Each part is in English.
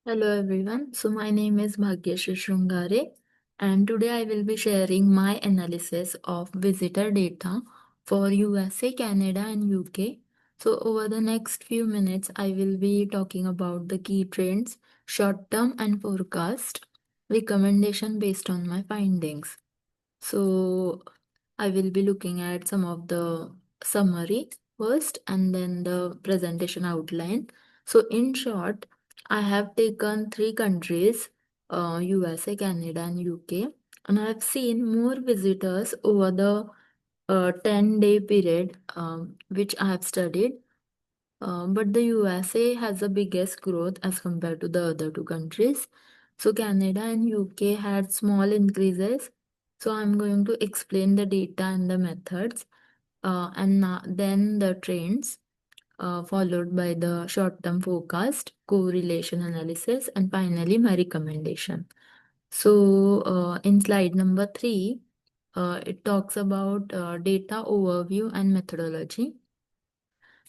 Hello everyone. So my name is Bhagyashree and today I will be sharing my analysis of visitor data for USA, Canada and UK. So over the next few minutes I will be talking about the key trends, short term and forecast recommendation based on my findings. So I will be looking at some of the summary first and then the presentation outline. So in short, I have taken three countries, USA, Canada and UK, and I have seen more visitors over the 10-day period which I have studied. But the USA has the biggest growth as compared to the other two countries. So Canada and UK had small increases. So I'm going to explain the data and the methods, then the trends, followed by the short-term forecast, correlation analysis, and finally my recommendation. So in slide number 3, it talks about data overview and methodology.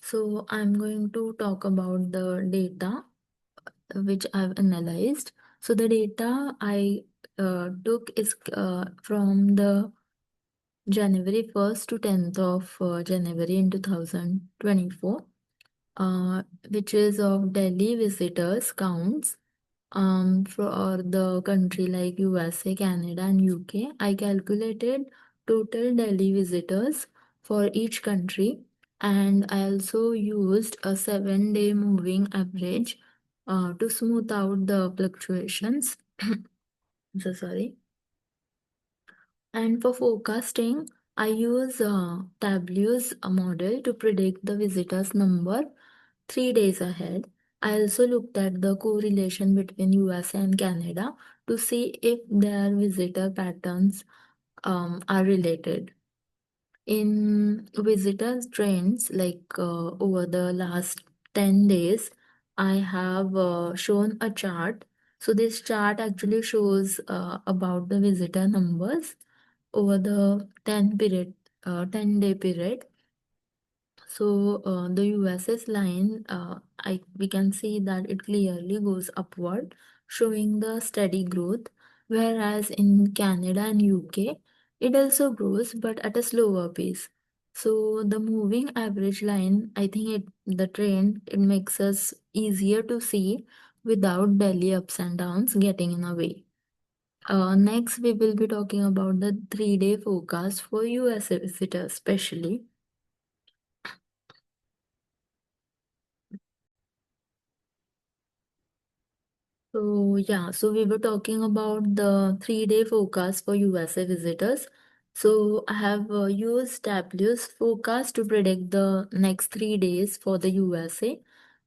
So I'm going to talk about the data which I've analyzed. So the data I took is from the January 1st to 10th of January in 2024, which is of Delhi visitors counts for the country like USA, Canada, and UK. I calculated total Delhi visitors for each country, and I also used a 7-day moving average to smooth out the fluctuations. So sorry. And for forecasting, I use Tableau's model to predict the visitors number 3 days ahead. I also looked at the correlation between USA and Canada to see if their visitor patterns are related. In visitors trends, like over the last 10 days, I have shown a chart. So this chart actually shows about the visitor numbers over the 10-day period. So the USS line, we can see that it clearly goes upward, showing the steady growth. Whereas in Canada and UK, it also grows, but at a slower pace. So the moving average line, I think the trend, it makes us easier to see without daily ups and downs getting in a way. Next, we will be talking about the 3-day forecast for USA visitors, especially. So yeah, so we were talking about the 3-day forecast for USA visitors. So I have used Tableau's forecast to predict the next 3 days for the USA.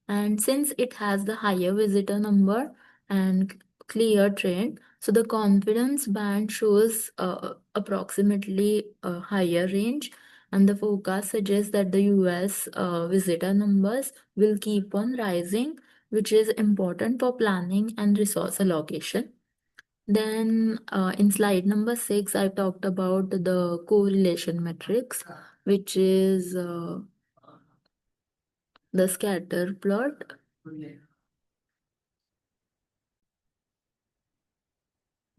And since it has the higher visitor number and clear trend, so the confidence band shows approximately a higher range. And the forecast suggests that the US visitor numbers will keep on rising, which is important for planning and resource allocation. Then in slide number 6, I talked about the correlation metrics, which is the scatter plot.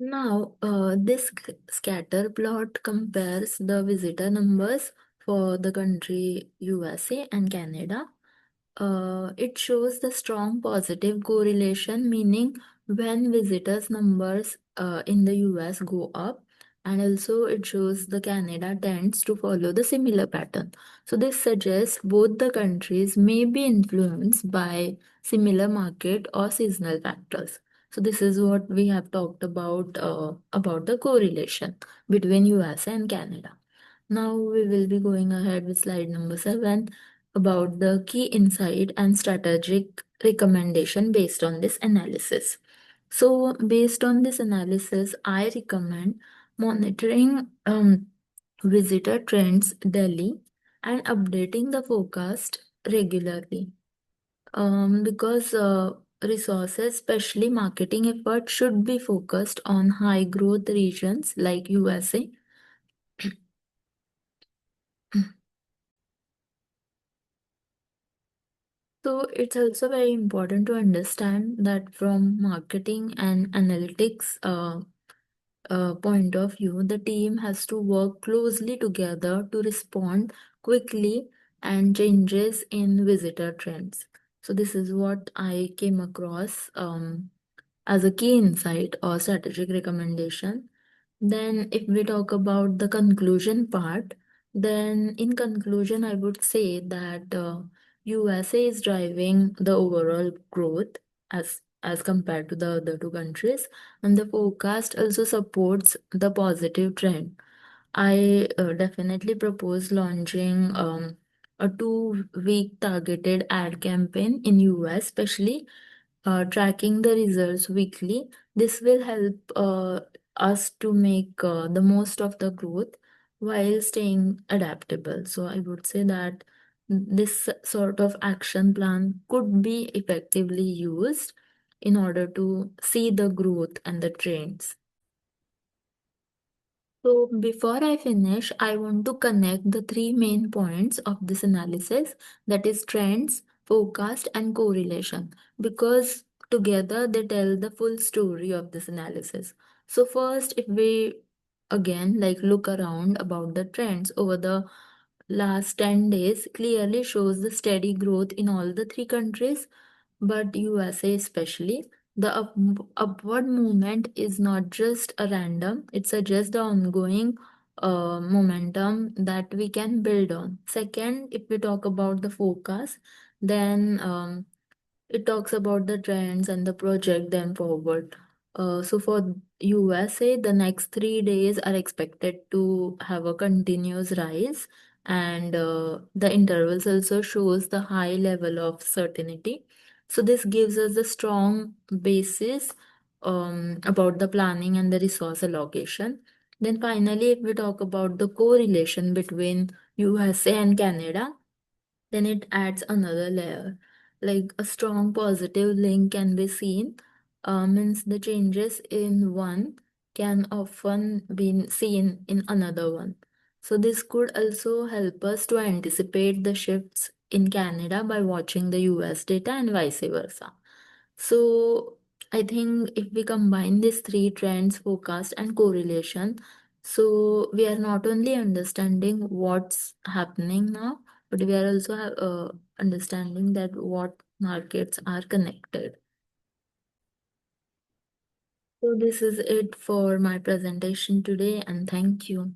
Now, this scatter plot compares the visitor numbers for the country USA and Canada. It shows the strong positive correlation, meaning when visitors numbers in the US go up, and also it shows the Canada tends to follow the similar pattern. So this suggests both the countries may be influenced by similar market or seasonal factors. So this is what we have talked about the correlation between US and Canada. Now we will be going ahead with slide number 7 about the key insight and strategic recommendation based on this analysis. So based on this analysis, I recommend monitoring visitor trends daily and updating the forecast regularly. Because resources, especially marketing efforts, should be focused on high growth regions like USA. So it's also very important to understand that from marketing and analytics point of view, the team has to work closely together to respond quickly and changes in visitor trends. So this is what I came across as a key insight or strategic recommendation. Then, if we talk about the conclusion part, then in conclusion, I would say that USA is driving the overall growth as compared to the other two countries, and the forecast also supports the positive trend. I definitely propose launching a 2 week targeted ad campaign in US, especially tracking the results weekly. This will help us to make the most of the growth while staying adaptable. So I would say that this sort of action plan could be effectively used in order to see the growth and the trends. So before I finish, I want to connect the three main points of this analysis, that is trends, forecast, and correlation, because together they tell the full story of this analysis. So first, if we again look around about the trends over the last 10 days, clearly shows the steady growth in all the three countries, but USA especially. The upward movement is not just a random, it suggests the ongoing momentum that we can build on. Second, if we talk about the forecast, then it talks about the trends and the project them forward. So for USA, the next 3 days are expected to have a continuous rise, and the intervals also shows the high level of certainty. So this gives us a strong basis about the planning and the resource allocation. Then finally, if we talk about the correlation between USA and Canada, then it adds another layer. Like a strong positive link can be seen, means the changes in one can often be seen in another one. So this could also help us to anticipate the shifts in Canada by watching the US data and vice versa. So I think if we combine these three trends, forecast and correlation, so we are not only understanding what's happening now, but we are also understanding that what markets are connected. So this is it for my presentation today, and thank you.